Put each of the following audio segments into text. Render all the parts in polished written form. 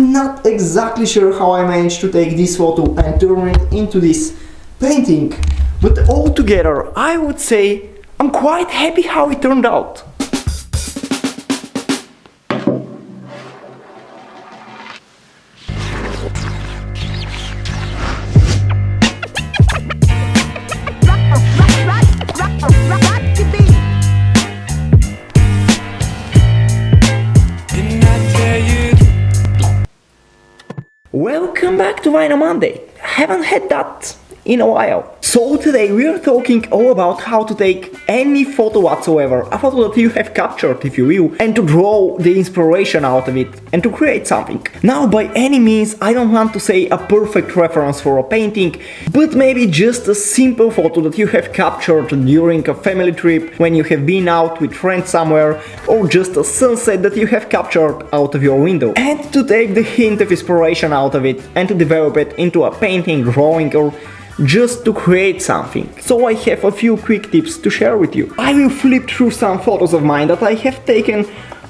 I'm not exactly sure how I managed to take this photo and turn it into this painting, but altogether I would say I'm quite happy how it turned out. Welcome back to Vinyl Monday. Haven't had that in a while. So today we are talking all about how to take any photo whatsoever, a photo that you have captured if you will, and to draw the inspiration out of it and to create something. Now by any means I don't want to say a perfect reference for a painting, but maybe just a simple photo that you have captured during a family trip, when you have been out with friends somewhere, or just a sunset that you have captured out of your window. And to take the hint of inspiration out of it and to develop it into a painting, drawing, or just to create something. So I have a few quick tips to share with you. I will flip through some photos of mine that I have taken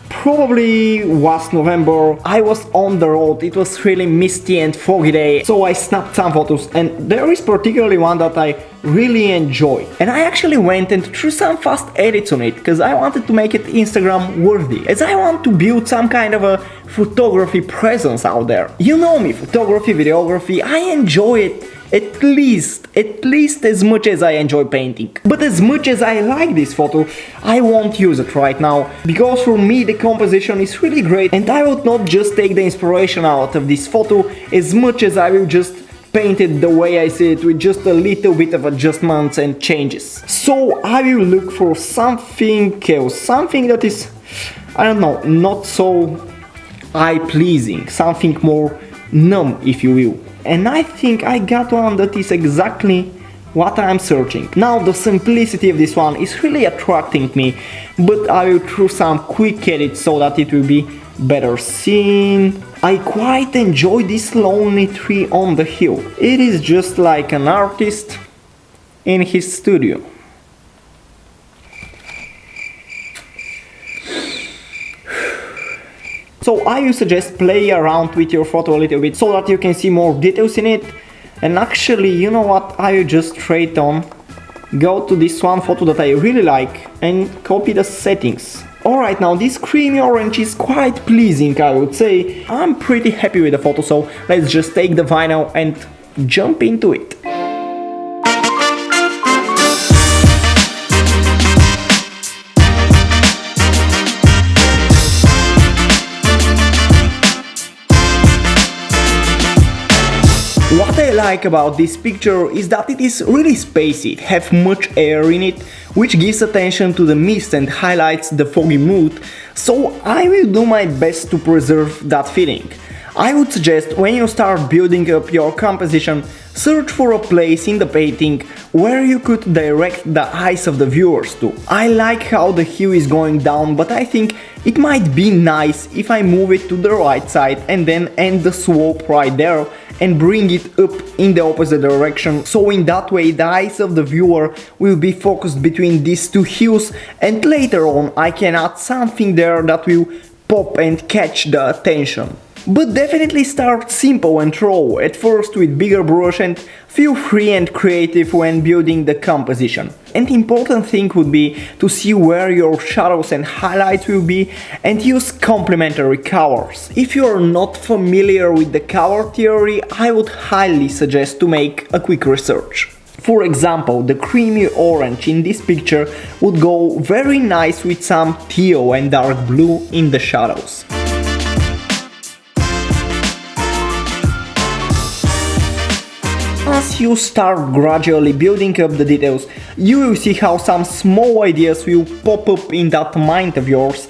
probably last November. I was on the road, it was really misty and foggy day, so I snapped some photos, and there is particularly one that I really enjoy. And I actually went and threw some fast edits on it, because I wanted to make it Instagram worthy, as I want to build some kind of a photography presence out there. You know me, photography, videography, I enjoy it at least as much as I enjoy painting. But as much as I like this photo, I won't use it right now, because for me the composition is really great, and I would not just take the inspiration out of this photo as much as I will just paint it the way I see it, with just a little bit of adjustments and changes. So I will look for something else, something that is, I don't know, not so eye-pleasing, something more numb if you will. And I think I got one that is exactly what I'm searching. Now the simplicity of this one is really attracting me, but I will throw some quick edits so that it will be better seen. I quite enjoy this lonely tree on the hill. It is just like an artist in his studio. So I will suggest play around with your photo a little bit so that you can see more details in it. And actually, you know what, I will just straight on go to this one photo that I really like and copy the settings. Alright, now this creamy orange is quite pleasing, I would say. I'm pretty happy with the photo, so let's just take the vinyl and jump into it. What I like about this picture is that it is really spacey, it has much air in it, which gives attention to the mist and highlights the foggy mood, so I will do my best to preserve that feeling. I would suggest when you start building up your composition, search for a place in the painting where you could direct the eyes of the viewers to. I like how the hue is going down, but I think it might be nice if I move it to the right side and then end the slope right there and bring it up in the opposite direction, so in that way the eyes of the viewer will be focused between these two hues, and later on I can add something there that will pop and catch the attention. But definitely start simple and raw at first with bigger brush, and feel free and creative when building the composition. And the important thing would be to see where your shadows and highlights will be and use complementary colors. If you are not familiar with the color theory, I would highly suggest to make a quick research. For example, the creamy orange in this picture would go very nice with some teal and dark blue in the shadows. As you start gradually building up the details, you will see how some small ideas will pop up in that mind of yours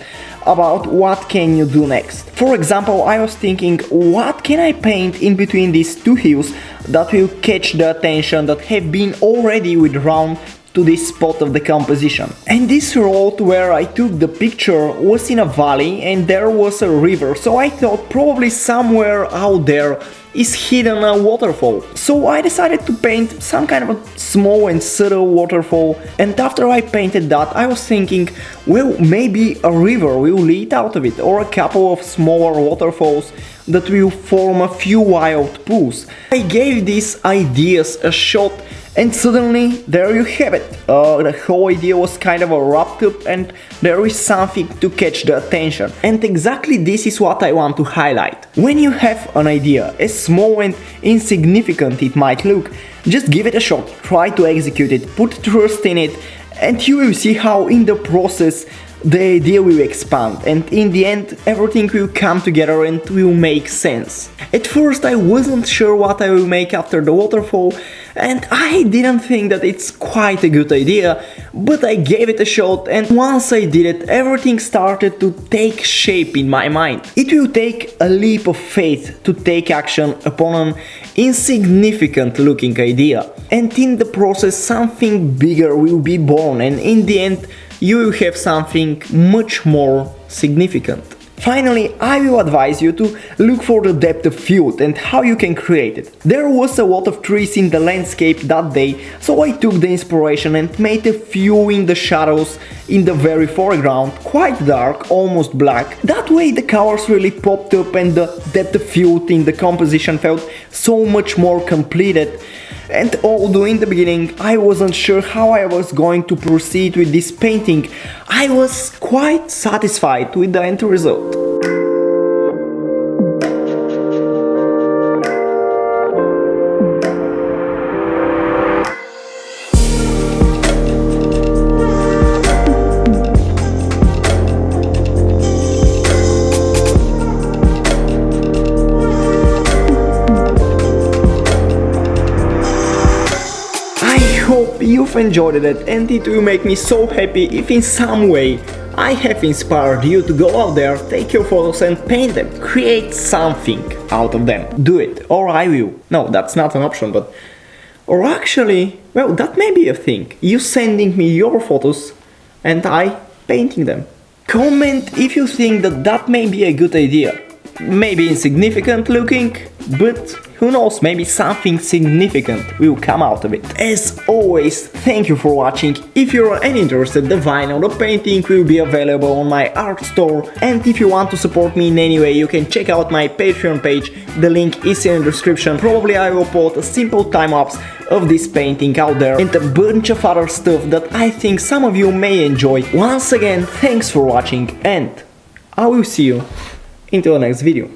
about what can you do next. For example, I was thinking, what can I paint in between these two hills that will catch the attention, that have been already withdrawn to this spot of the composition. And this road where I took the picture was in a valley and there was a river, so I thought probably somewhere out there is hidden a waterfall. So I decided to paint some kind of a small and subtle waterfall, and after I painted that I was thinking, well, maybe a river will lead out of it, or a couple of smaller waterfalls that will form a few wild pools. I gave these ideas a shot, and suddenly there you have it. The whole idea was kind of a wrapped up and there is something to catch the attention. And exactly this is what I want to highlight. When you have an idea, as small and insignificant it might look, just give it a shot, try to execute it, put trust in it, and you will see how in the process the idea will expand, and in the end everything will come together and will make sense. At first I wasn't sure what I will make after the waterfall, and I didn't think that it's quite a good idea, but I gave it a shot, and once I did it, everything started to take shape in my mind. It will take a leap of faith to take action upon an insignificant looking idea, and in the process something bigger will be born, and in the end you will have something much more significant. Finally, I will advise you to look for the depth of field and how you can create it. There was a lot of trees in the landscape that day, so I took the inspiration and made a few in the shadows in the very foreground, quite dark, almost black. That way the colors really popped up and the depth of field in the composition felt so much more completed. And although in the beginning I wasn't sure how I was going to proceed with this painting, I was quite satisfied with the end result. Hope you've enjoyed it, and it will make me so happy if in some way I have inspired you to go out there, take your photos and paint them, create something out of them. Do it, or I will. No, that's not an option, but... Or actually, well, that may be a thing. You sending me your photos and I painting them. Comment if you think that that may be a good idea. Maybe insignificant looking, but who knows, maybe something significant will come out of it. As always, thank you for watching. If you're interested, the vinyl, the painting will be available on my art store, and if you want to support me in any way, you can check out my Patreon page, the link is in the description. Probably I will put a simple time-lapse of this painting out there and a bunch of other stuff that I think some of you may enjoy. Once again, thanks for watching, and I will see you into the next video.